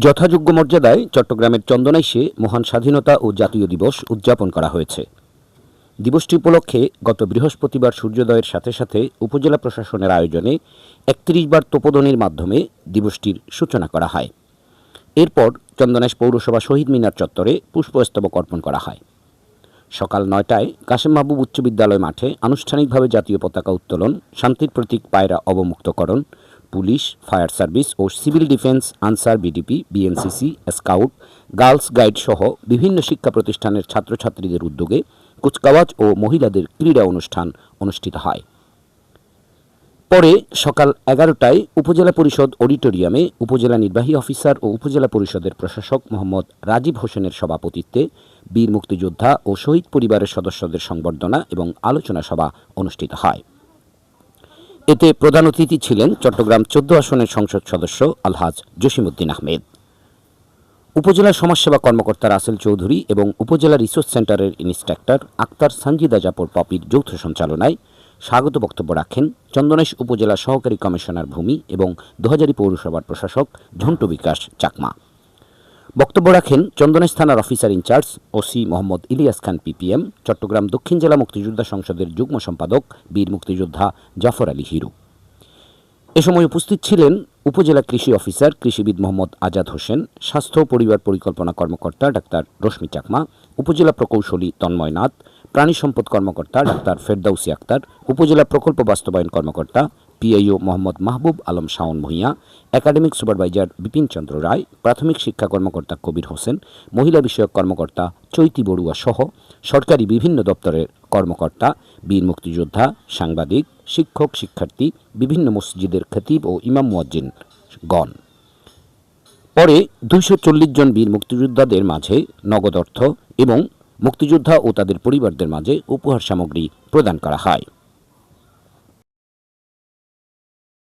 যথাযোগ্য মর্যাদায় চট্টগ্রামের চন্দনাইশে মহান স্বাধীনতা ও জাতীয় দিবস উদযাপন করা হয়েছে। দিবসটি উপলক্ষে গত বৃহস্পতিবার সূর্যোদয়ের সাথে সাথে উপজেলা প্রশাসনের আয়োজনে ৩১ বার তোপধ্বনির মাধ্যমে দিবসটির সূচনা করা হয়। এরপর চন্দনাইশ পৌরসভা শহীদ মিনার চত্বরে পুষ্পস্তবক অর্পণ করা হয়। সকাল ৯টায় কাশেম মাহবুব উচ্চ বিদ্যালয় মাঠে আনুষ্ঠানিকভাবে জাতীয় পতাকা উত্তোলন, শান্তির প্রতীক পায়রা অবমুক্তকরণ, পুলিশ, ফায়ার সার্ভিস ও civil defence, Ansar, BDP, BNCC, scout, girls guide সহ বিভিন্ন শিক্ষা প্রতিষ্ঠানের ছাত্রছাত্রীদের উদ্যোগে কুচকাওয়াজ ও মহিলাদের ক্রীড়া অনুষ্ঠান অনুষ্ঠিত হয়। পরে সকাল ১১টায় উপজেলা পরিষদ অডিটোরিয়ামে উপজেলা নির্বাহী অফিসার ও উপজেলা পরিষদের প্রশাসক মোহাম্মদ রাজীব হোসেনের সভাপতিত্বে বীর মুক্তিযোদ্ধা ও শহীদ পরিবারের সদস্যদের সংবর্ধনা এবং আলোচনা সভা অনুষ্ঠিত হয়। এতে প্রধান অতিথি ছিলেন চট্টগ্রাম ১৪ আসনের সংসদ সদস্য আলহাজ জসিমউদ্দিন আহমেদ। উপজেলা সমাজসেবা কর্মকর্তা রাসেল চৌধুরী এবং উপজেলা রিসোর্স সেন্টারের ইন্সট্রাক্টর আক্তার সানজিদা জাপর পপির যৌথ সঞ্চালনায় স্বাগত বক্তব্য রাখেন চন্দনাইশ উপজেলা সহকারী কমিশনার ভূমি এবং দোহাজারী পৌরসভার প্রশাসক ঝন্টু বিকাশ চাকমা। বক্তব্য রাখেন চন্দনাইশ থানার officer in charge OC Mohammad Ilias Khan PPM, Chattogram দক্ষিণ জেলা মুক্তিযোদ্ধা সংসদের যুগ্ম সম্পাদক বীর মুক্তিযোদ্ধা জাফর আলী হিরু। এ সময় উপস্থিত ছিলেন উপজেলা কৃষি অফিসার কৃষিবিদ মোহাম্মদ আজাদ হোসেন, স্বাস্থ্য পরিবার পরিকল্পনা কর্মকর্তা ডাক্তার রশ্মি চাকমা, উপজেলা প্রকৌশলী তন্ময় নাথ, প্রাণী সম্পদ কর্মকর্তা ডাক্তার ফেরদাউসি আক্তার, উপজেলা প্রকল্প বাস্তবায়ন কর্মকর্তা PIO Mohammad Mahbub Alam Shaon Bhuiyan, academic supervisor Bipin চন্দ্র রায়, প্রাথমিক শিক্ষা কর্মকর্তা কবির হোসেন, মহিলা বিষয়ক কর্মকর্তা চৈতি বড়ুয়া সহ সরকারি বিভিন্ন দপ্তরের কর্মকর্তা, বীর মুক্তিযোদ্ধা, সাংবাদিক, শিক্ষক, শিক্ষার্থী, বিভিন্ন মসজিদের খতিব ও ইমাম মুয়াজ্জিন গণ। পরে ২৪০ জন বীর মুক্তিযোদ্ধাদের মাঝে নগদ অর্থ এবং মুক্তিযোদ্ধা ও তাদের পরিবারদের মাঝে উপহার সামগ্রী প্রদান করা হয়।